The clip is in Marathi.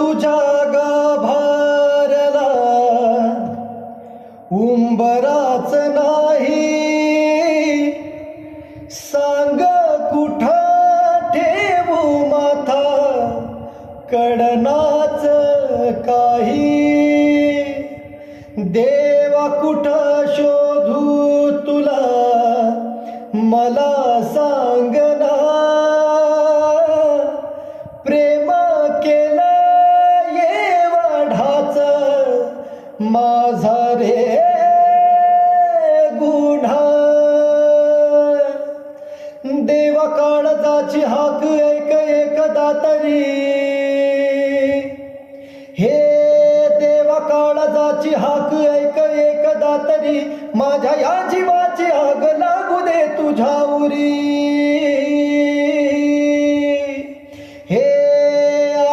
तुझ्या गाभाऱ्याला उंबराच नाही, सांग कुठं ठेवू माथा कडनाच काही. देवा कुठं शोधू तुला मला सांग ना, प्रेम केलं एवढाच माझा रे गुन्हा. देवा काळजाची हाक ऐक एकदा तरी, हे देवा काळजाची हाक ऐक एकदा तरी, माझ्या या जीवाची आग लागू दे तुझ्या उरी.